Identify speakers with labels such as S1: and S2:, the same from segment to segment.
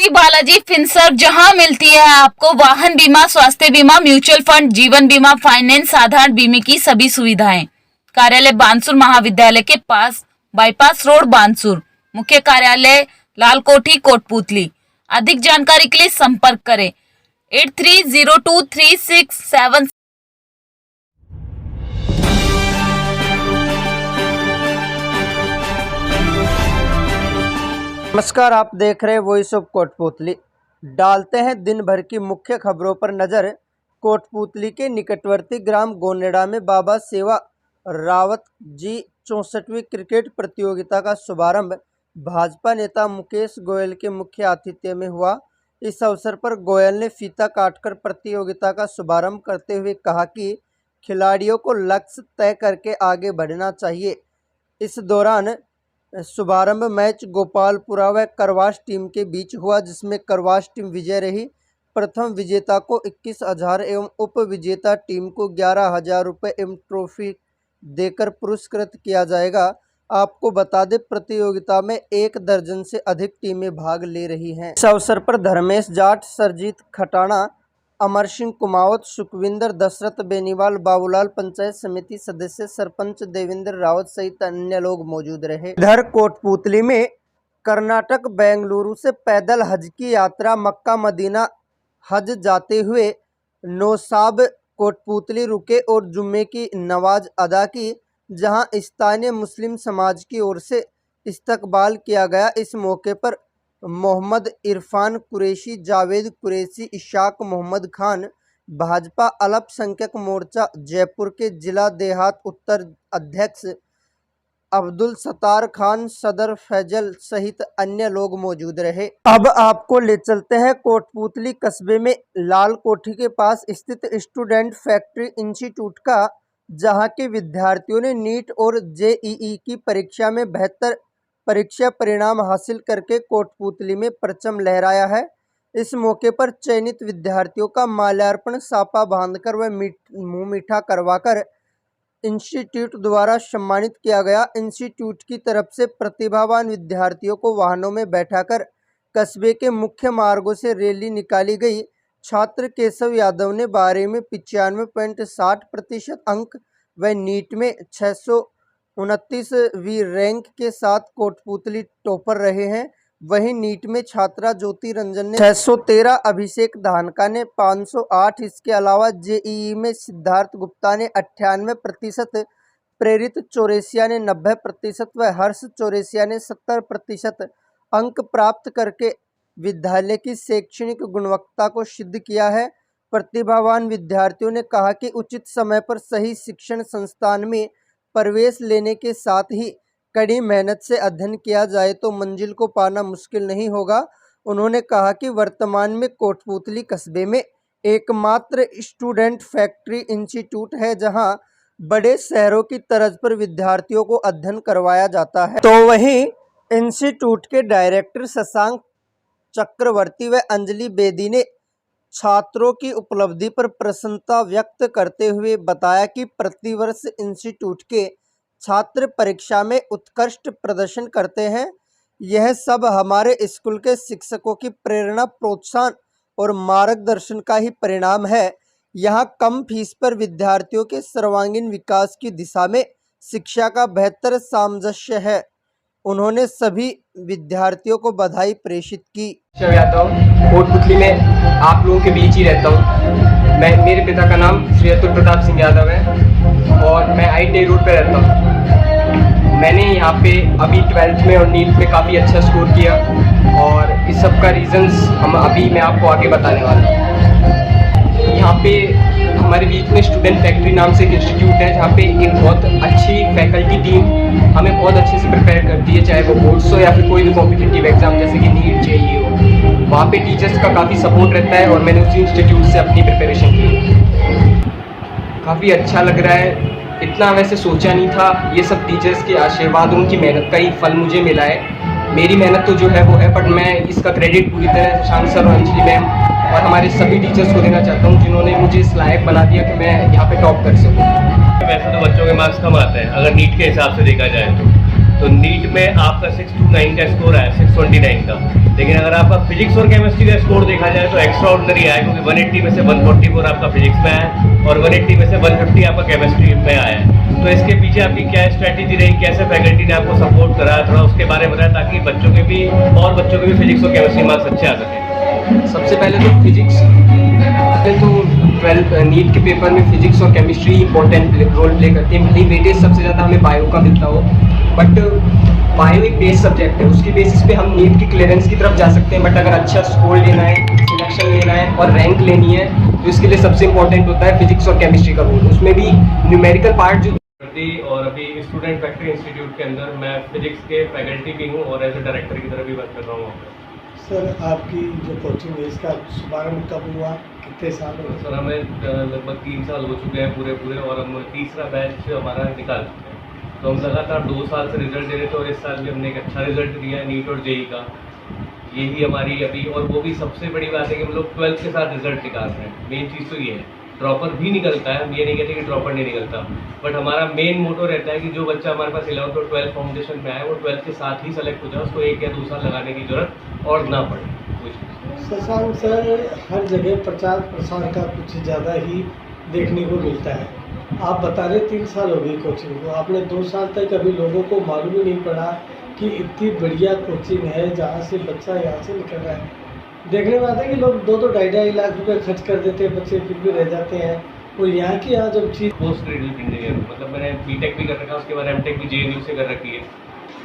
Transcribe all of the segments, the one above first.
S1: Shri Balaji Finserv, जहां मिलती है आपको वाहन बीमा, स्वास्थ्य बीमा, म्यूचुअल फंड, जीवन बीमा, फाइनेंस, साधारण बीमे की सभी सुविधाएं। कार्यालय बानसूर महाविद्यालय के पास, बाईपास रोड बानसूर। मुख्य कार्यालय लाल कोठी कोटपूतली। अधिक जानकारी के लिए संपर्क करें 83023667।
S2: नमस्कार, आप देख रहे हैं वॉइस ऑफ कोटपूतली। डालते हैं दिन भर की मुख्य खबरों पर नज़र। कोटपूतली के निकटवर्ती ग्राम गोनेडा में बाबा सेवा रावत जी 64वीं क्रिकेट प्रतियोगिता का शुभारंभ भाजपा नेता मुकेश गोयल के मुख्य आतिथ्य में हुआ। इस अवसर पर गोयल ने फीता काटकर प्रतियोगिता का शुभारंभ करते हुए कहा कि खिलाड़ियों को लक्ष्य तय करके आगे बढ़ना चाहिए। इस दौरान शुभारंभ मैच गोपालपुरा व करवास टीम के बीच हुआ, जिसमें करवास टीम विजय रही। प्रथम विजेता को 21,000 एवं उप विजेता टीम को 11,000 रुपये एवं ट्रॉफी देकर पुरस्कृत किया जाएगा। आपको बता दें, प्रतियोगिता में 1 दर्जन से अधिक टीमें भाग ले रही हैं। इस अवसर पर धर्मेश जाट, सरजीत खटाना, अमर सिंह कुमावत, सुखविंदर, दशरथ बेनीवाल, बाबूलाल, पंचायत समिति सदस्य, सरपंच देवेंद्र रावत सहित अन्य लोग मौजूद रहे। इधर कोटपूतली में कर्नाटक बेंगलुरु से पैदल हज की यात्रा मक्का मदीना हज जाते हुए नौसाब कोटपूतली रुके और जुम्मे की नमाज अदा की, जहां स्थानीय मुस्लिम समाज की ओर से इस्तकबाल किया गया। इस मौके पर मोहम्मद इरफान कुरैशी, जावेद कुरैशी, इशाक मोहम्मद खान, भाजपा अल्पसंख्यक मोर्चा जयपुर के जिला देहात उत्तर अध्यक्ष अब्दुल सत्तार खान, सदर फैजल सहित अन्य लोग मौजूद रहे। अब आपको ले चलते हैं कोटपूतली कस्बे में लाल कोठी के पास स्थित स्टूडेंट फैक्ट्री इंस्टीट्यूट का, जहां के विद्यार्थियों ने नीट और जेईई की परीक्षा में बेहतर परीक्षा परिणाम हासिल करके कोटपूतली में परचम लहराया है। इस मौके पर चयनित विद्यार्थियों का माल्यार्पण साफा बांधकर व मुंह मीठा करवाकर इंस्टीट्यूट द्वारा सम्मानित किया गया। इंस्टीट्यूट की तरफ से प्रतिभावान विद्यार्थियों को वाहनों में बैठाकर कस्बे के मुख्य मार्गों से रैली निकाली गई। छात्र केशव यादव ने 12वीं में 95.60% अंक व नीट में 629वीं रैंक के साथ कोटपूतली टॉपर रहे हैं। वहीं नीट में छात्रा ज्योति रंजन ने 613, अभिषेक धानका ने 508, इसके अलावा जेईई में सिद्धार्थ गुप्ता ने 98%, प्रेरित चौरसिया ने 90% व हर्ष चौरसिया ने 70% अंक प्राप्त करके विद्यालय की शैक्षणिक गुणवत्ता को सिद्ध किया है। प्रतिभावान विद्यार्थियों ने कहा कि उचित समय पर सही शिक्षण संस्थान में प्रवेश लेने के साथ ही कड़ी मेहनत से अध्ययन किया जाए तो मंजिल को पाना मुश्किल नहीं होगा। उन्होंने कहा कि वर्तमान में कोटपूतली कस्बे में एकमात्र स्टूडेंट फैक्ट्री इंस्टीट्यूट है, जहां बड़े शहरों की तर्ज पर विद्यार्थियों को अध्ययन करवाया जाता है। तो वहीं इंस्टीट्यूट के डायरेक्टर शशांक चक्रवर्ती व अंजलि बेदी ने छात्रों की उपलब्धि पर प्रसन्नता व्यक्त करते हुए बताया कि प्रतिवर्ष इंस्टीट्यूट के छात्र परीक्षा में उत्कृष्ट प्रदर्शन करते हैं। यह सब हमारे स्कूल के शिक्षकों की प्रेरणा, प्रोत्साहन और मार्गदर्शन का ही परिणाम है। यहाँ कम फीस पर विद्यार्थियों के सर्वांगीण विकास की दिशा में शिक्षा का बेहतर सामंजस्य है। उन्होंने सभी विद्यार्थियों को बधाई प्रेषित की।
S3: यादव कोटपूतली में आप लोगों के बीच ही रहता हूँ। मेरे पिता का नाम श्री अतुल प्रताप सिंह यादव है और मैं ITI रोड पे रहता हूँ। मैंने यहाँ पे अभी 12th में और नीट में काफ़ी अच्छा स्कोर किया और इस सब का रीजंस मैं आपको आगे बताने वाला हूँ। यहाँ पे हमारे बीच में स्टूडेंट फैक्ट्री नाम से एक इंस्टीट्यूट है, जहाँ पे एक बहुत अच्छी फैकल्टी टीम हमें बहुत अच्छे से प्रिपेयर करती है, चाहे वो बोर्ड्स हो या फिर कोई भी कॉम्पिटिटिव एग्जाम जैसे कि नीट जेईई हो। वहाँ पे टीचर्स का काफ़ी सपोर्ट रहता है और मैंने उसी इंस्टीट्यूट से अपनी प्रिपरेशन की। काफ़ी अच्छा लग रहा है। इतना वैसे सोचा नहीं था, ये सब टीचर्स के आशीर्वाद, उनकी मेहनत का ही फल मुझे मिला है। मेरी मेहनत तो जो है वो है, बट मैं इसका क्रेडिट पूरी तरह शशांक सर और अंजलि मैम और हमारे सभी टीचर्स को देना चाहता हूँ, जिन्होंने मुझे इस लायक बना दिया कि मैं यहाँ पे टॉप कर सकूँ।
S4: वैसे तो बच्चों के मार्क्स कम आते हैं अगर नीट के हिसाब से देखा जाए तो, तो नीट में आपका 629 का स्कोर आया, 629 का। लेकिन अगर आपका फिजिक्स और केमिस्ट्री का स्कोर देखा जाए तो एक्स्ट्रा ऑर्डिनरी आया, क्योंकि 180 में से 144 आपका फिजिक्स में आया और 180 में से 150 आपका केमिस्ट्री में आया है। तो इसके पीछे आपकी क्या स्ट्रैटेजी रही, कैसे फैकल्टी ने आपको सपोर्ट करा, थोड़ा उसके बारे में बताया, ताकि बच्चों के भी और बच्चों के भी फिजिक्स और केमिस्ट्री मार्क्स अच्छे आ सके।
S3: सबसे पहले तो फिजिक्स, पहले तो 12 नीट के पेपर में फिजिक्स और केमिस्ट्री इंपॉर्टेंट रोल प्ले करती है। भले ही वेटेज सबसे ज़्यादा हमें बायो का मिलता हो, बट बायो एक बेस सब्जेक्ट है, उसकी बेसिस पे हम नीट की क्लियरेंस की तरफ जा सकते हैं। बट अगर अच्छा स्कोर लेना है, सिलेक्शन लेना है और रैंक लेनी है, तो इसके लिए सबसे इंपॉर्टेंट होता है फिजिक्स और केमिस्ट्री का रोल। उसमें भी न्यूमेरिकल पार्ट जो
S4: और अभी स्टूडेंट फैक्ट्री इंस्टीट्यूट के अंदर मैं फिजिक्स के फैकल्टी भी हूँ और एज ए डायरेक्टर की तरह भी वर्क कर रहा हूँ।
S5: सर, आपकी जो कोचिंग है इसका शुभारंभ कब हुआ, कितने साल हो गए?
S4: सर हमें लगभग 3 साल हो चुके हैं पूरे और हम तीसरा बैच हमारा निकाल चुके हैं। तो हम लगातार 2 साल से रिजल्ट दे रहे थे और इस साल भी हमने एक अच्छा रिजल्ट दिया है नीट और जेई का। यही हमारी अभी, और वो भी सबसे बड़ी बात है कि हम लोग 12th के साथ रिजल्ट निकाल रहे हैं। मेन चीज़ तो ये है, ड्रॉपर भी निकलता है, हम ये नहीं कहते कि ड्रॉपर नहीं निकलता, बट हमारा मेन मोटो रहता है कि जो बच्चा हमारे पास 11th और 12th फाउंडेशन में आए वो 12th के साथ ही सेलेक्ट हो जाए, उसको 1 या 2 साल लगाने की जरूरत और ना पड़े।
S5: शशांक सर, हर जगह प्रचार प्रसार का कुछ ज़्यादा ही देखने को मिलता है। आप बता रहे 3 साल हो गई कोचिंग को, आपने 2 साल तक अभी लोगों को मालूम ही नहीं पड़ा कि इतनी बढ़िया कोचिंग है जहाँ से बच्चा यहाँ से निकल रहा है। देखने में आता है कि लोग 2-2 लाख रुपए खर्च कर देते हैं, बच्चे फिर भी रह जाते हैं। और यहाँ की यहाँ जब चीज़
S4: पोस्ट ग्रेजुएट इंजीनियर, मतलब मैंने बीटेक भी कर रखा है, उसके बाद एमटेक भी जेएनयू से कर रखी है।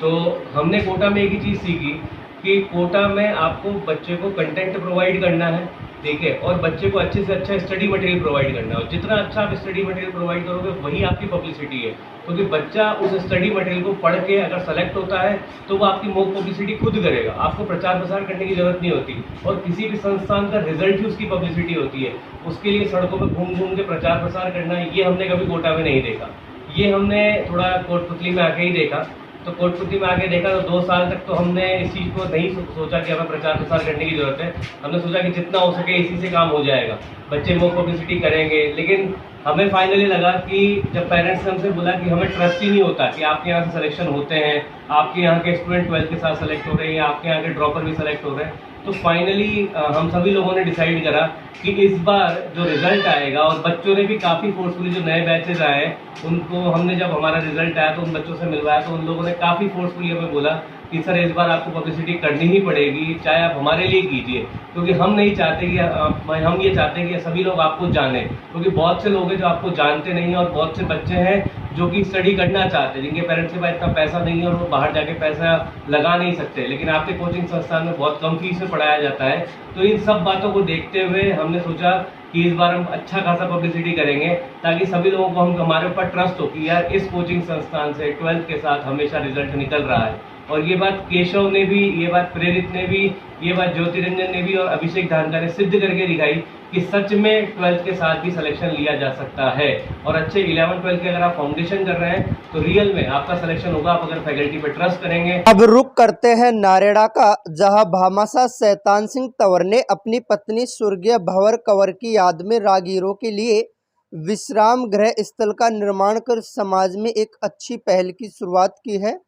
S4: तो हमने कोटा में एक ही चीज़ सीखी कि कोटा में आपको बच्चे को कंटेंट प्रोवाइड करना है, ठीक है, और बच्चे को अच्छे से अच्छा स्टडी मटेरियल प्रोवाइड करना है। और जितना अच्छा आप स्टडी मटेरियल प्रोवाइड करोगे वही आपकी पब्लिसिटी है, क्योंकि बच्चा उस स्टडी मटेरियल को पढ़ के अगर सेलेक्ट होता है तो वो आपकी मोक पब्लिसिटी खुद करेगा, आपको प्रचार प्रसार करने की जरूरत नहीं होती। और किसी भी संस्थान का रिजल्ट ही उसकी पब्लिसिटी होती है। उसके लिए सड़कों पर घूम घूम के प्रचार प्रसार करना, ये हमने कभी कोटा में नहीं देखा। ये हमने थोड़ा कोटपुतली में आके ही देखा। तो कोटपुतली में आके देखा तो 2 साल तक तो हमने इस चीज़ को नहीं सोचा कि हमें प्रचार प्रसार करने की ज़रूरत है। हमने सोचा कि जितना हो सके इसी से काम हो जाएगा, बच्चे मोक पब्लिसिटी करेंगे। लेकिन हमें फाइनली लगा कि जब पेरेंट्स ने हमसे बोला कि हमें ट्रस्ट ही नहीं होता कि आपके यहाँ से सिलेक्शन होते हैं, आपके यहाँ के स्टूडेंट 12th के साथ सेलेक्ट हो रहे हैं या आपके यहाँ के ड्रॉपर भी सेलेक्ट हो रहे हैं, तो फाइनली हम सभी लोगों ने डिसाइड करा कि इस बार जो रिजल्ट आएगा, और बच्चों ने भी काफ़ी फोर्सफुली, जो नए बैचेज आए उनको हमने जब हमारा रिजल्ट आया तो उन बच्चों से मिलवाया तो उन लोगों ने काफ़ी फोर्सफुली हमें बोला कि सर इस बार आपको पब्लिसिटी करनी ही पड़ेगी, चाहे आप हमारे लिए कीजिए, क्योंकि हम नहीं चाहते कि हम ये चाहते हैं कि सभी लोग आपको जानें, क्योंकि बहुत से लोग हैं जो आपको जानते नहीं हैं और बहुत से बच्चे हैं जो कि स्टडी करना चाहते हैं, जिनके पेरेंट्स के पास इतना पैसा नहीं है और वो बाहर जाके पैसा लगा नहीं सकते, लेकिन आपके कोचिंग संस्थान में बहुत कम फीस में पढ़ाया जाता है। तो इन सब बातों को देखते हुए हमने सोचा कि इस बार हम अच्छा खासा पब्लिसिटी करेंगे, ताकि सभी लोगों को हमारे ऊपर ट्रस्ट हो कि यार इस कोचिंग संस्थान से 12th के साथ हमेशा रिजल्ट निकल रहा है। और ये बात केशव ने भी, ये बात प्रेरित ने भी, ये बात ज्योतिरंजन ने भी और अभिषेक धानका ने सिद्ध करके दिखाई कि सच में 12th के साथ भी सिलेक्शन लिया जा सकता है। और अच्छे 11-12 के अगर आप फाउंडेशन कर रहे हैं तो रियल में आपका सिलेक्शन होगा, आप अगर फैकल्टी पे ट्रस्ट करेंगे।
S2: अब रुक करते हैं नारेड़ा का, जहां भामाशाह शैतान सिंह तंवर ने अपनी पत्नी स्वर्गीय भंवर कंवर की याद में राहगीरों के लिए विश्राम गृह स्थल का निर्माण कर समाज में एक अच्छी पहल की शुरुआत की है,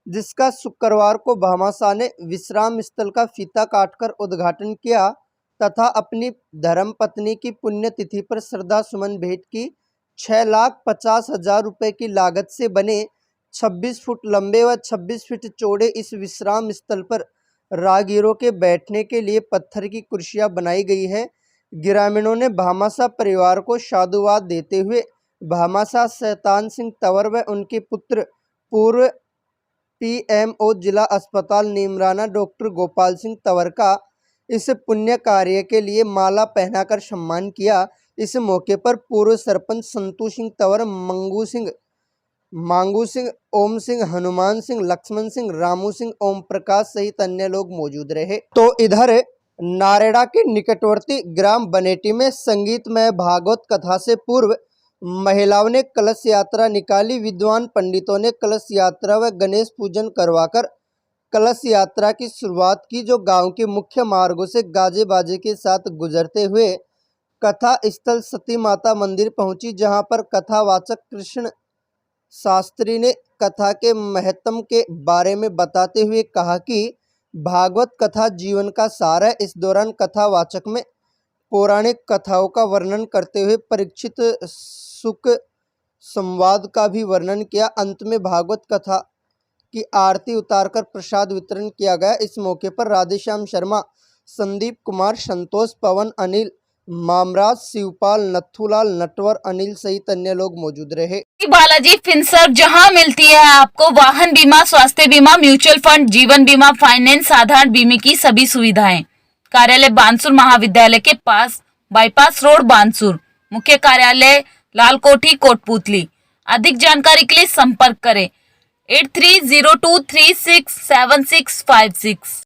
S2: जिसका शुक्रवार को भामाशाह ने विश्राम स्थल का फीता काटकर उद्घाटन किया तथा अपनी धर्मपत्नी की पुण्यतिथि पर श्रद्धा सुमन भेंट की। 6,50,000 रुपये की लागत से बने 26 फुट लंबे व 26 फीट चौड़े इस विश्राम स्थल पर राहगीरों के बैठने के लिए पत्थर की कुर्सियां बनाई गई है। ग्रामीणों ने भामाशाह परिवार को साधुवाद देते हुए भामाशाह शैतान सिंह तंवर व उनके पुत्र पूर्व पीएमओ जिला अस्पताल नीमराना डॉक्टर गोपाल सिंह तंवर का इस पुण्य कार्य के लिए माला पहनाकर सम्मान किया। इस मौके पर पूर्व सरपंच संतू सिंह तंवर, मांगू सिंह, ओम सिंह, हनुमान सिंह, लक्ष्मण सिंह, रामू सिंह, ओम प्रकाश सहित अन्य लोग मौजूद रहे। तो इधर नारेड़ा के निकटवर्ती ग्राम बनेटी में संगीतमय भागवत कथा से पूर्व महिलाओं ने कलश यात्रा निकाली। विद्वान पंडितों ने कलश यात्रा व गणेश पूजन करवाकर कलश यात्रा की शुरुआत की, जो गांव के मुख्य मार्गों से गाजे बाजे के साथ गुजरते हुए कथा स्थल सती माता मंदिर पहुंची, जहां पर कथावाचक कृष्ण शास्त्री ने कथा के महत्व के बारे में बताते हुए कहा कि भागवत कथा जीवन का सार है। इस दौरान कथावाचक में पौराणिक कथाओं का वर्णन करते हुए परीक्षित सुख संवाद का भी वर्णन किया। अंत में भागवत कथा की आरती उतारकर प्रसाद वितरण किया गया। इस मौके पर राधेश्याम शर्मा, संदीप कुमार, संतोष, पवन, अनिल, मामराज, शिवपाल, नथुलाल, नटवर, अनिल सहित अन्य लोग मौजूद रहे।
S1: बालाजी फिनसर्व, जहां मिलती है आपको वाहन बीमा, स्वास्थ्य बीमा, म्यूचुअल फंड, जीवन बीमा, फाइनेंस, साधारण बीमे की सभी सुविधाएं। कार्यालय बानसूर महाविद्यालय के पास, बाईपास रोड, बानसूर। मुख्य कार्यालय लालकोठी, कोटपूतली। अधिक जानकारी के लिए संपर्क करें 8302367656।